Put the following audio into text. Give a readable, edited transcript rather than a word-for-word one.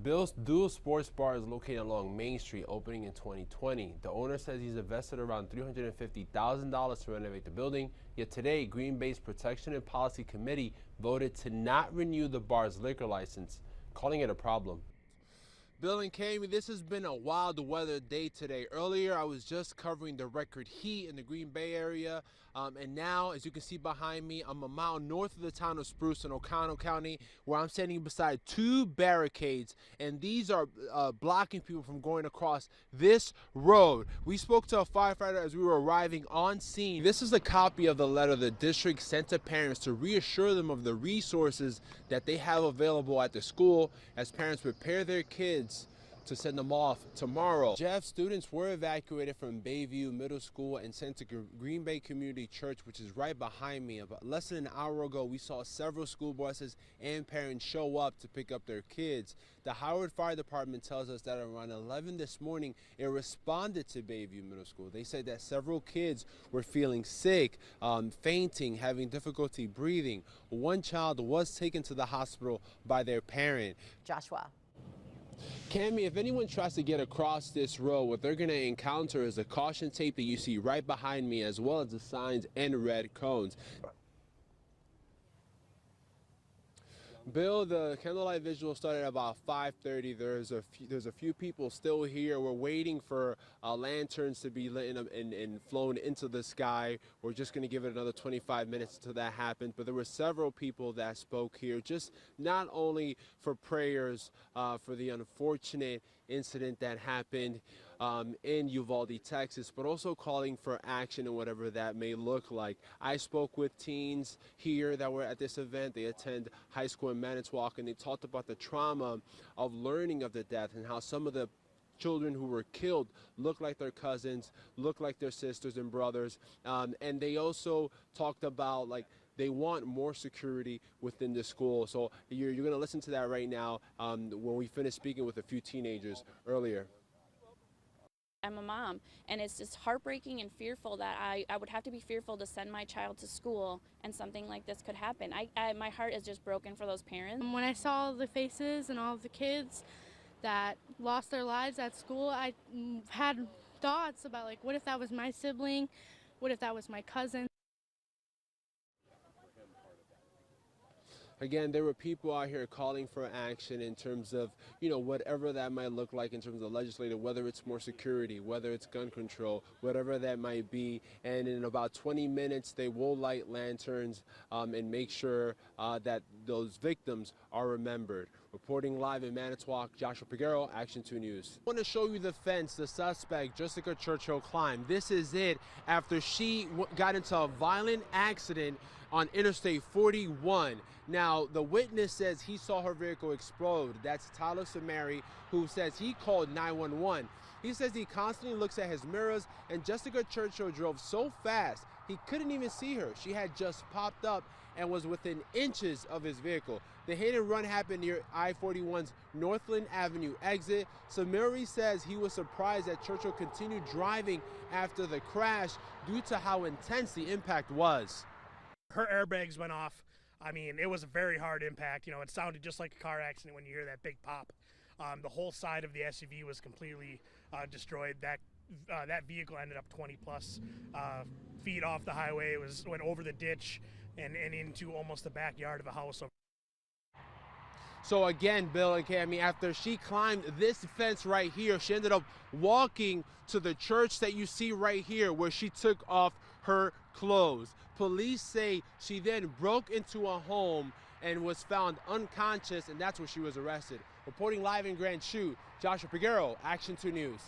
Bill's dual sports bar is located along Main Street, opening in 2020. The owner says he's invested around $350,000 to renovate the building, yet today, Green Bay's Protection and Policy Committee voted to not renew the bar's liquor license, calling it a problem. Bill and Cami, this has been a wild weather day today. Earlier, I was just covering the record heat in the Green Bay area, and now, as you can see behind me, I'm a mile north of the town of Spruce in Oconto County, where I'm standing beside two barricades, and these are blocking people from going across this road. We spoke to a firefighter as we were arriving on scene. This is a copy of the letter the district sent to parents to reassure them of the resources that they have available at the school as parents prepare their kids to send them off tomorrow. Jeff, students were evacuated from Bayview Middle School and sent to Green Bay Community Church, which is right behind me. About less than an hour ago, we saw several school buses and parents show up to pick up their kids. The Howard Fire Department tells us that around 11 this morning, it responded to Bayview Middle School. They said that several kids were feeling sick, fainting, having difficulty breathing. One child was taken to the hospital by their parent. Joshua. Cami, if anyone tries to get across this road, what they're going to encounter is the caution tape that you see right behind me, as well as the signs and red cones. Bill, the candlelight visual started at about 5:30. There's a few people still here. We're waiting for lanterns to be lit and flown into the sky. We're just going to give it another 25 minutes until that happens. But there were several people that spoke here, just not only for prayers for the unfortunate incident that happened in Uvalde, Texas, but also calling for action and whatever that may look like. I spoke with teens here that were at this event. They attend high school in Manitowoc, and they talked about the trauma of learning of the death and how some of the children who were killed look like their cousins, look like their sisters and brothers, and they also talked about they want more security within the school. So you're going to listen to that right now when we finish speaking with a few teenagers earlier. I'm a mom, and it's just heartbreaking and fearful that I would have to be fearful to send my child to school and something like this could happen. My heart is just broken for those parents. When I saw the faces and all of the kids that lost their lives at school, I had thoughts about what if that was my sibling? What if that was my cousin? Again, there were people out here calling for action in terms of, whatever that might look like in terms of legislative, whether it's more security, whether it's gun control, whatever that might be. And in about 20 minutes, they will light lanterns and make sure that those victims are remembered. Reporting live in Manitowoc, Joshua Peguero, Action 2 News. I want to show you the fence the suspect, Jessica Churchill, climbed. This is it after she got into a violent accident on Interstate 41. Now, the witness says he saw her vehicle explode. That's Tyler Samari, who says he called 911. He says he constantly looks at his mirrors, and Jessica Churchill drove so fast he couldn't even see her. She had just popped up and was within inches of his vehicle. The hit and run happened near I-41's Northland Avenue exit. Samari says he was surprised that Churchill continued driving after the crash due to how intense the impact was. Her airbags went off. I mean, it was a very hard impact. It sounded just like a car accident when you hear that big pop. The whole side of the SUV was completely destroyed. That vehicle ended up 20 plus feet off the highway. Went over the ditch and into almost the backyard of a house. So again, Bill and Cami, after she climbed this fence right here, she ended up walking to the church that you see right here, where she took off her clothes. Police say she then broke into a home and was found unconscious, and that's where she was arrested. Reporting live in Grand Chute, Joshua Peguero, Action 2 News.